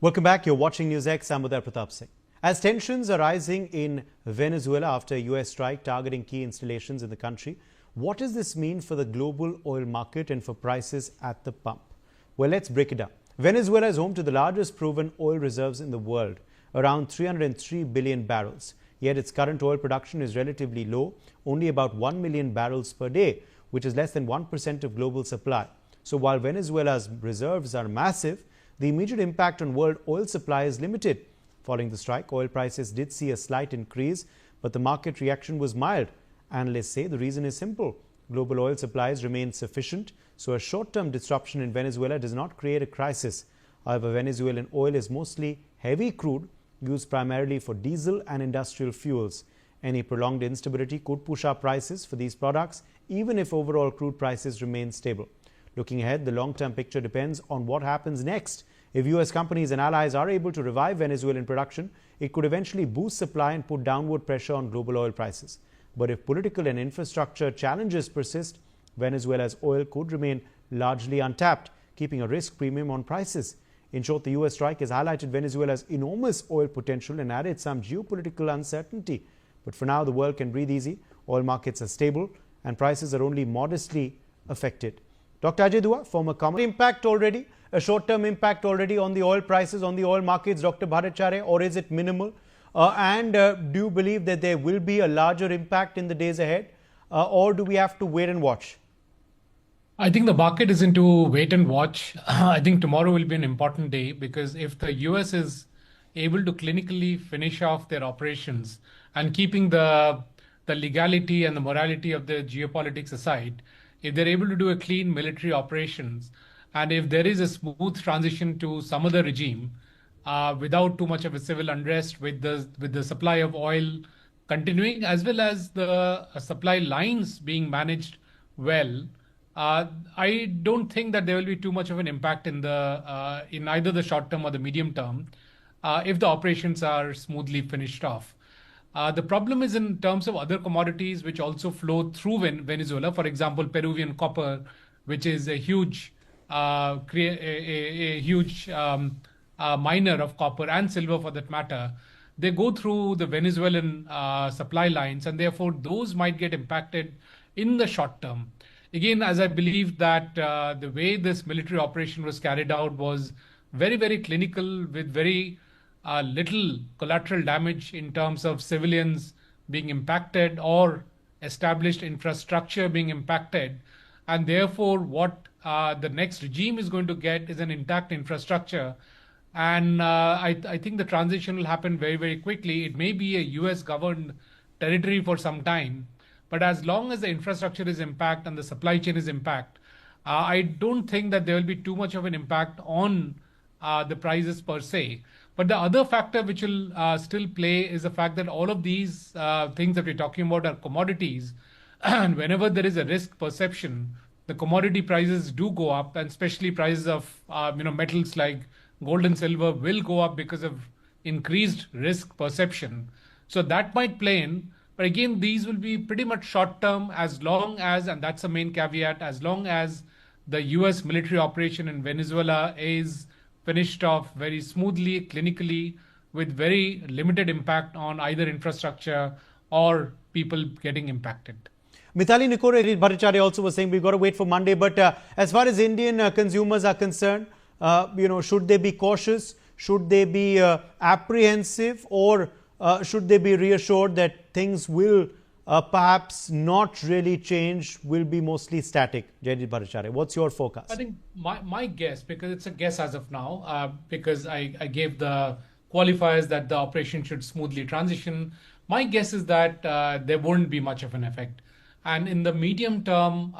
Welcome back. You're watching NewsX. I'm Uday Pratap Singh. As tensions are rising in Venezuela after a US strike targeting key installations in the country, what does this mean for the global oil market and for prices at the pump? Well, let's break it down. Venezuela is home to the largest proven oil reserves in the world, around 303 billion barrels. Yet its current oil production is relatively low, only about 1 million barrels per day, which is less than 1% of global supply. So while Venezuela's reserves are massive, the immediate impact on world oil supply is limited. Following the strike, oil prices did see a slight increase, but the market reaction was mild. Analysts say the reason is simple. Global oil supplies remain sufficient, so a short-term disruption in Venezuela does not create a crisis. However, Venezuelan oil is mostly heavy crude, used primarily for diesel and industrial fuels. Any prolonged instability could push up prices for these products, even if overall crude prices remain stable. Looking ahead, the long-term picture depends on what happens next. If U.S. companies and allies are able to revive Venezuelan production, it could eventually boost supply and put downward pressure on global oil prices. But if political and infrastructure challenges persist, Venezuela's oil could remain largely untapped, keeping a risk premium on prices. In short, the U.S. strike has highlighted Venezuela's enormous oil potential and added some geopolitical uncertainty. But for now, the world can breathe easy. Oil markets are stable and prices are only modestly affected. Dr. Ajay Dua, former commodity impact already, a short-term impact already on the oil prices, on the oil markets, Dr. Bhattacharya, or is it minimal? Do you believe that there will be a larger impact in the days ahead, or do we have to wait and watch? I think the market is into wait and watch. I think tomorrow will be an important day because if the US is able to clinically finish off their operations and keeping the legality and the morality of the geopolitics aside, if they're able to do a clean military operations, and if there is a smooth transition to some other regime without too much of a civil unrest, with the supply of oil continuing as well as the supply lines being managed well, I don't think that there will be too much of an impact in either the short term or the medium term if the operations are smoothly finished off. The problem is in terms of other commodities which also flow through Venezuela. For example, Peruvian copper, which is a huge miner of copper and silver for that matter. They go through the Venezuelan supply lines, and therefore those might get impacted in the short term. Again, as I believe that the way this military operation was carried out was very, very clinical with very little collateral damage in terms of civilians being impacted or established infrastructure being impacted. And therefore, what the next regime is going to get is an intact infrastructure. And I think the transition will happen very, very quickly. It may be a US governed territory for some time, but as long as the infrastructure is intact and the supply chain is intact, I don't think that there will be too much of an impact on the prices per se. But the other factor which will still play is the fact that all of these things that we're talking about are commodities. And whenever there is a risk perception, the commodity prices do go up, and especially prices of metals like gold and silver will go up because of increased risk perception. So that might play in. But again, these will be pretty much short term as long as, and that's the main caveat, as long as the US military operation in Venezuela is finished off very smoothly, clinically, with very limited impact on either infrastructure or people getting impacted. Mithali Nikore, Jaijit Bhattacharya also was saying we've got to wait for Monday. But as far as Indian consumers are concerned, should they be cautious? Should they be apprehensive? Or should they be reassured that things will perhaps not really change, will be mostly static? Jaijit Bhattacharya, what's your forecast? I think my guess, because it's a guess as of now, because I gave the qualifiers that the operation should smoothly transition, my guess is that there won't be much of an effect. And in the medium term,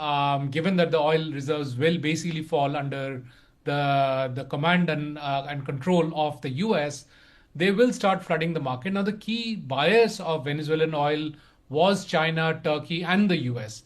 given that the oil reserves will basically fall under the command and control of the US, they will start flooding the market. Now, the key buyers of Venezuelan oil was China, Turkey, and the US.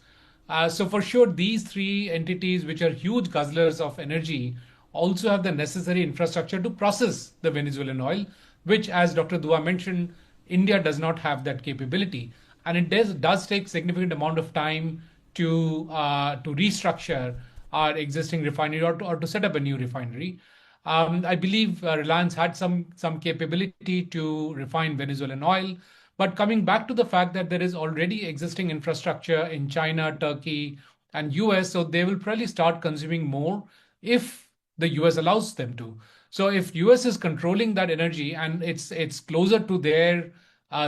So for sure, these three entities, which are huge guzzlers of energy, also have the necessary infrastructure to process the Venezuelan oil, which, as Dr. Dua mentioned, India does not have that capability. And it does take significant amount of time to restructure our existing refinery or to set up a new refinery. I believe Reliance had some capability to refine Venezuelan oil. But coming back to the fact that there is already existing infrastructure in China, Turkey, and US, so they will probably start consuming more if the US allows them to. So if US is controlling that energy and it's closer to their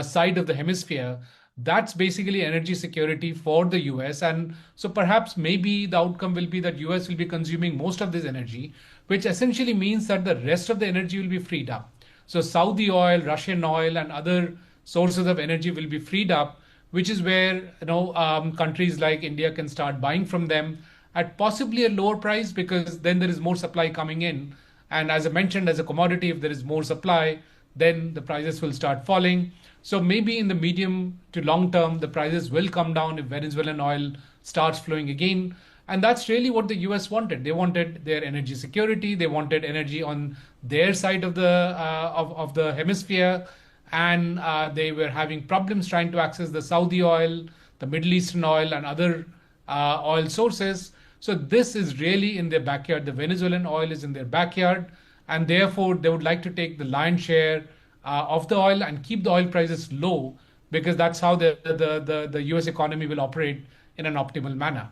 side of the hemisphere, that's basically energy security for the US. And so perhaps maybe the outcome will be that US will be consuming most of this energy, which essentially means that the rest of the energy will be freed up. So Saudi oil, Russian oil, and other sources of energy will be freed up, which is where countries like India can start buying from them at possibly a lower price, because then there is more supply coming in. And as I mentioned, as a commodity, if there is more supply, then the prices will start falling. So maybe in the medium to long term, the prices will come down if Venezuelan oil starts flowing again. And that's really what the US wanted. They wanted their energy security. They wanted energy on their side of the hemisphere, and they were having problems trying to access the Saudi oil, the Middle Eastern oil, and other oil sources. So this is really in their backyard. The Venezuelan oil is in their backyard, and therefore they would like to take the lion's share of the oil and keep the oil prices low, because that's how the US economy will operate in an optimal manner.